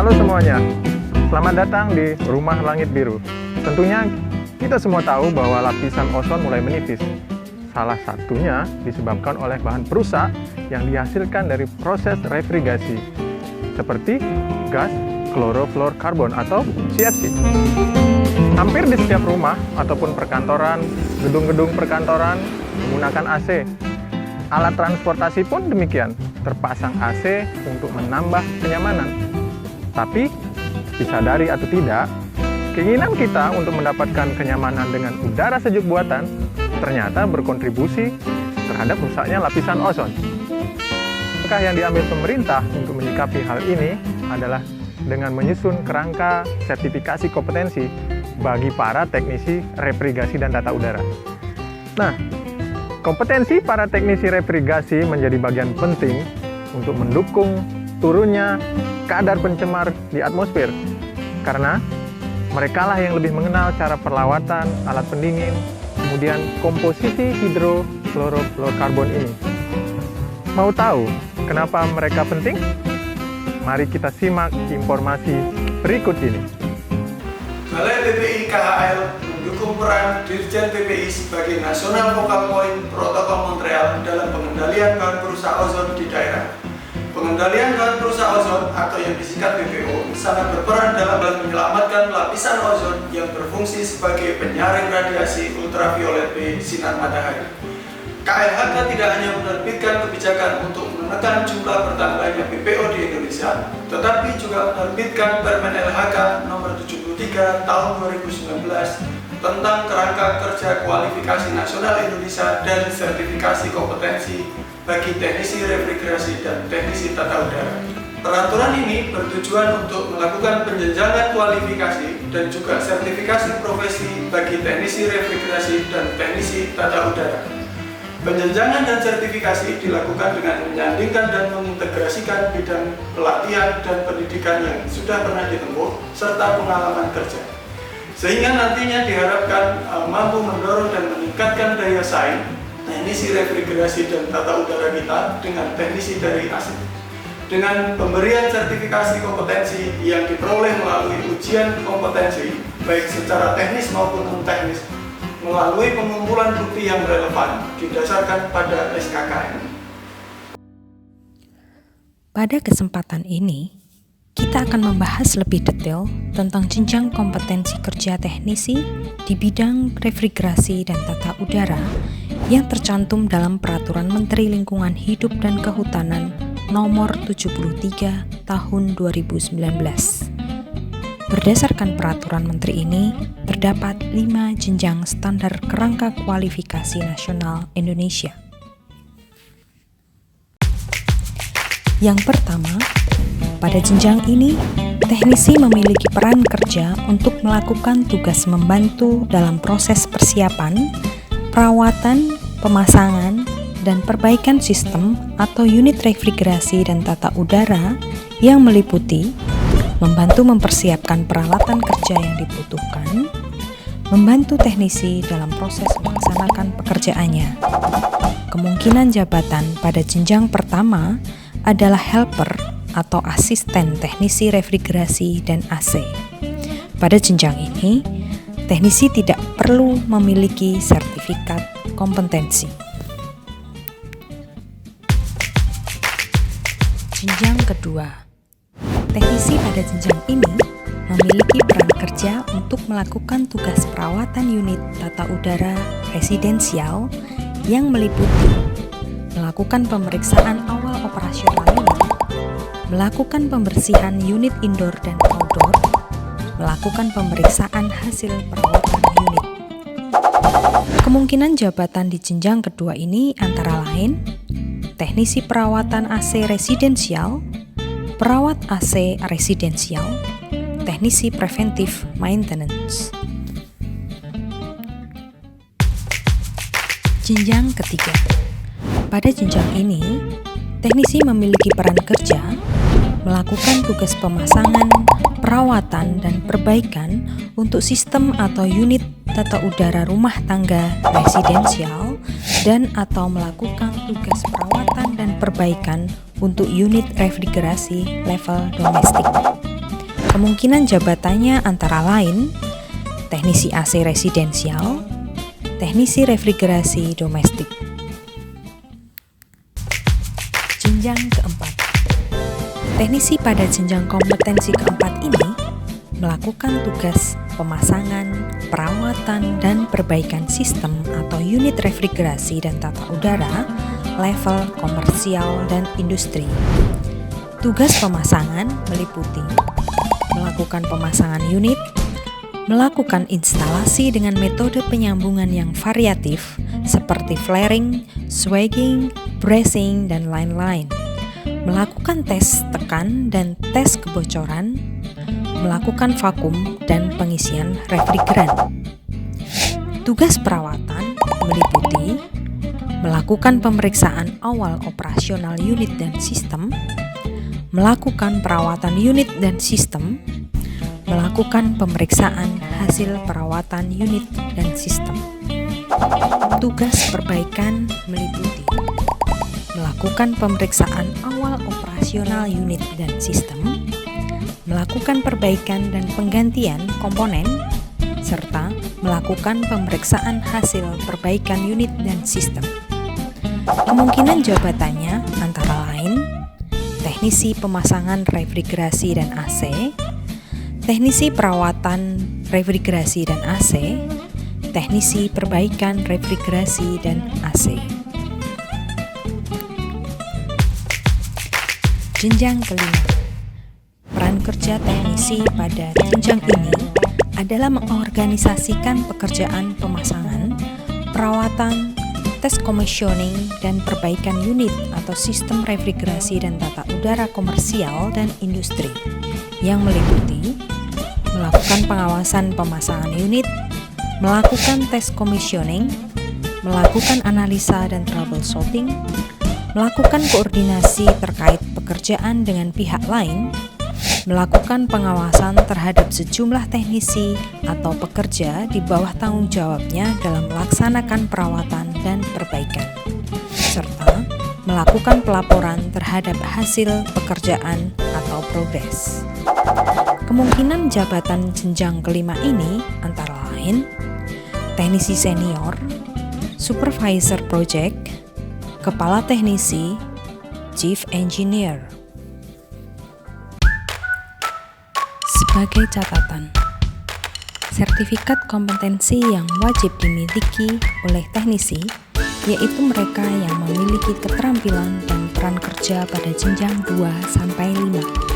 Halo semuanya, selamat datang di Rumah Langit Biru. Tentunya kita semua tahu bahwa lapisan ozon mulai menipis. Salah satunya disebabkan oleh bahan perusak yang dihasilkan dari proses refrigerasi, seperti gas klorofluorkarbon atau CFC. Hampir di setiap rumah ataupun perkantoran, gedung-gedung perkantoran menggunakan AC. Alat transportasi pun demikian, terpasang AC untuk menambah kenyamanan. Tapi, disadari atau tidak, keinginan kita untuk mendapatkan kenyamanan dengan udara sejuk buatan ternyata berkontribusi terhadap rusaknya lapisan ozon. Langkah yang diambil pemerintah untuk menyikapi hal ini adalah dengan menyusun kerangka sertifikasi kompetensi bagi para teknisi refrigerasi dan tata udara. Nah, kompetensi para teknisi refrigerasi menjadi bagian penting untuk mendukung turunnya kadar pencemar di atmosfer, karena merekalah yang lebih mengenal cara perawatan alat pendingin, kemudian komposisi hidrofluorokarbon ini. Mau tahu kenapa mereka penting? Mari kita simak informasi berikut ini. Balai PPI KHL mendukung peran Dirjen PPI sebagai National Focal Point Protokol Montreal dalam pengendalian bahan perusak ozon di daerah. Pengendalian bahan perusak ozon atau yang disingkat BPO sangat berperan dalam menyelamatkan lapisan ozon yang berfungsi sebagai penyaring radiasi ultraviolet B sinar matahari. KLHK tidak hanya menerbitkan kebijakan untuk menekan jumlah bertambahnya BPO di Indonesia, tetapi juga menerbitkan Permen LHK nomor 73 tahun 2019 tentang kerangka kerja kualifikasi nasional Indonesia dan sertifikasi kompetensi bagi teknisi refrigerasi dan teknisi tata udara. Peraturan ini bertujuan untuk melakukan penjenjangan kualifikasi dan juga sertifikasi profesi bagi teknisi refrigerasi dan teknisi tata udara. Penjenjangan dan sertifikasi dilakukan dengan menyandingkan dan mengintegrasikan bidang pelatihan dan pendidikan yang sudah pernah ditempuh serta pengalaman kerja, sehingga nantinya diharapkan mampu mendorong dan meningkatkan daya saing teknisi refrigerasi dan tata udara kita dengan teknisi dari asing. Dengan pemberian sertifikasi kompetensi yang diperoleh melalui ujian kompetensi, baik secara teknis maupun non-teknis, melalui pengumpulan bukti yang relevan didasarkan pada SKKN. Pada kesempatan ini, kita akan membahas lebih detail tentang jenjang kompetensi kerja teknisi di bidang refrigerasi dan tata udara yang tercantum dalam Peraturan Menteri Lingkungan Hidup dan Kehutanan Nomor 73 Tahun 2019. Berdasarkan peraturan menteri ini, terdapat 5 jenjang standar kerangka kualifikasi nasional Indonesia. Yang pertama, pada jenjang ini, teknisi memiliki peran kerja untuk melakukan tugas membantu dalam proses persiapan, perawatan, pemasangan, dan perbaikan sistem atau unit refrigerasi dan tata udara yang meliputi membantu mempersiapkan peralatan kerja yang dibutuhkan, membantu teknisi dalam proses melaksanakan pekerjaannya. Kemungkinan jabatan pada jenjang pertama adalah helper atau asisten teknisi refrigerasi dan AC. Pada jenjang ini, teknisi tidak perlu memiliki sertifikat kompetensi. Jenjang kedua, teknisi pada jenjang ini memiliki peran kerja untuk melakukan tugas perawatan unit tata udara residensial yang meliputi melakukan pemeriksaan awal operasional unit, melakukan pembersihan unit indoor dan outdoor, melakukan pemeriksaan hasil perawatan unit. Kemungkinan jabatan di jenjang kedua ini antara lain teknisi perawatan AC residensial, perawat AC residensial, teknisi preventive maintenance. Jenjang ketiga. Pada jenjang ini, teknisi memiliki peran kerja melakukan tugas pemasangan, perawatan, dan perbaikan untuk sistem atau unit tata udara rumah tangga residensial dan atau melakukan tugas perawatan dan perbaikan untuk unit refrigerasi level domestik. Kemungkinan jabatannya antara lain teknisi AC residensial, teknisi refrigerasi domestik. Jenjang keempat. Teknisi pada jenjang kompetensi keempat ini melakukan tugas pemasangan, perawatan, dan perbaikan sistem atau unit refrigerasi dan tata udara level komersial dan industri. Tugas pemasangan meliputi melakukan pemasangan unit, melakukan instalasi dengan metode penyambungan yang variatif seperti flaring, swagging, bracing, dan lain-lain, melakukan tes tekan dan tes kebocoran, melakukan vakum dan pengisian refrigeran. Tugas perawatan meliputi melakukan pemeriksaan awal operasional unit dan sistem, melakukan perawatan unit dan sistem, melakukan pemeriksaan hasil perawatan unit dan sistem. Tugas perbaikan meliputi melakukan pemeriksaan awal operasional unit dan sistem, melakukan perbaikan dan penggantian komponen, serta melakukan pemeriksaan hasil perbaikan unit dan sistem. Kemungkinan jabatannya antara lain teknisi pemasangan refrigerasi dan AC, teknisi perawatan refrigerasi dan AC, teknisi perbaikan refrigerasi dan AC. Jenjang kelima. Peran kerja teknisi pada jenjang ini adalah mengorganisasikan pekerjaan pemasangan, perawatan, tes commissioning, dan perbaikan unit atau sistem refrigerasi dan tata udara komersial dan industri yang meliputi melakukan pengawasan pemasangan unit, melakukan tes commissioning, melakukan analisa dan troubleshooting, melakukan koordinasi terkait pekerjaan dengan pihak lain, melakukan pengawasan terhadap sejumlah teknisi atau pekerja di bawah tanggung jawabnya dalam melaksanakan perawatan dan perbaikan, serta melakukan pelaporan terhadap hasil pekerjaan atau progres. Kemungkinan jabatan jenjang kelima ini antara lain teknisi senior, supervisor project, kepala teknisi, chief engineer. Sebagai catatan, sertifikat kompetensi yang wajib dimiliki oleh teknisi yaitu mereka yang memiliki keterampilan dan peran kerja pada jenjang 2-5.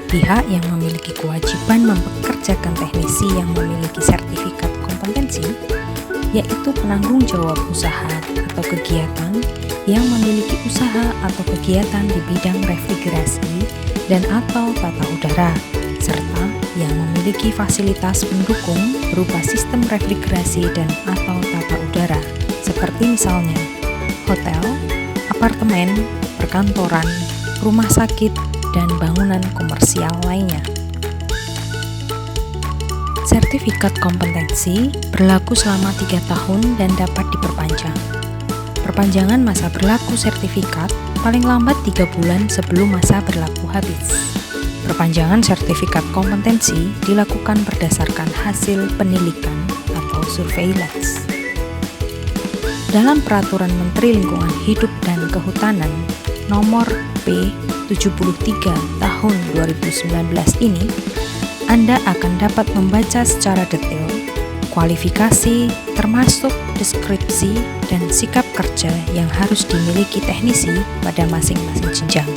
Pihak yang memiliki kewajiban mempekerjakan teknisi yang memiliki sertifikat kompetensi yaitu penanggung jawab usaha atau kegiatan yang memiliki usaha atau kegiatan di bidang refrigerasi dan atau tata udara, serta yang memiliki fasilitas pendukung berupa sistem refrigerasi dan atau tata udara, seperti misalnya hotel, apartemen, perkantoran, rumah sakit, dan bangunan komersial lainnya. Sertifikat kompetensi berlaku selama 3 tahun dan dapat diperpanjang. Perpanjangan masa berlaku sertifikat paling lambat 3 bulan sebelum masa berlaku habis. Perpanjangan sertifikat kompetensi dilakukan berdasarkan hasil penilikan atau surveillance. Dalam Peraturan Menteri Lingkungan Hidup dan Kehutanan Nomor P73 Tahun 2019 ini, Anda akan dapat membaca secara detail kualifikasi termasuk deskripsi dan sikap kerja yang harus dimiliki teknisi pada masing-masing jenjang.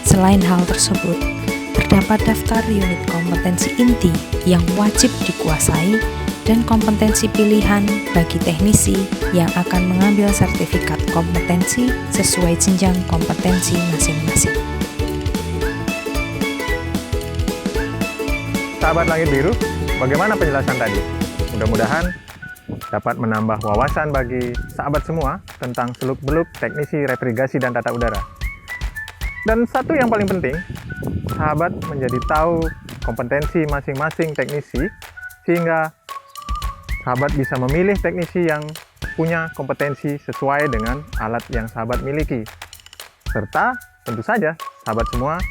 Selain hal tersebut, terdapat daftar unit kompetensi inti yang wajib dikuasai dan kompetensi pilihan bagi teknisi yang akan mengambil sertifikat kompetensi sesuai jenjang kompetensi masing-masing. Sahabat Langit Biru, bagaimana penjelasan tadi? Mudah-mudahan dapat menambah wawasan bagi sahabat semua tentang seluk-beluk teknisi refrigerasi dan tata udara. Dan satu yang paling penting, sahabat menjadi tahu kompetensi masing-masing teknisi sehingga sahabat bisa memilih teknisi yang punya kompetensi sesuai dengan alat yang sahabat miliki. Serta tentu saja sahabat semua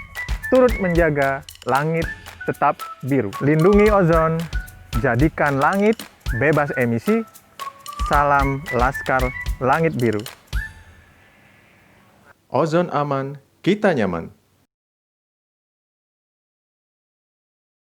turut menjaga langit tetap biru. Lindungi ozon, jadikan langit bebas emisi. Salam Laskar Langit Biru. Ozon aman, kita nyaman.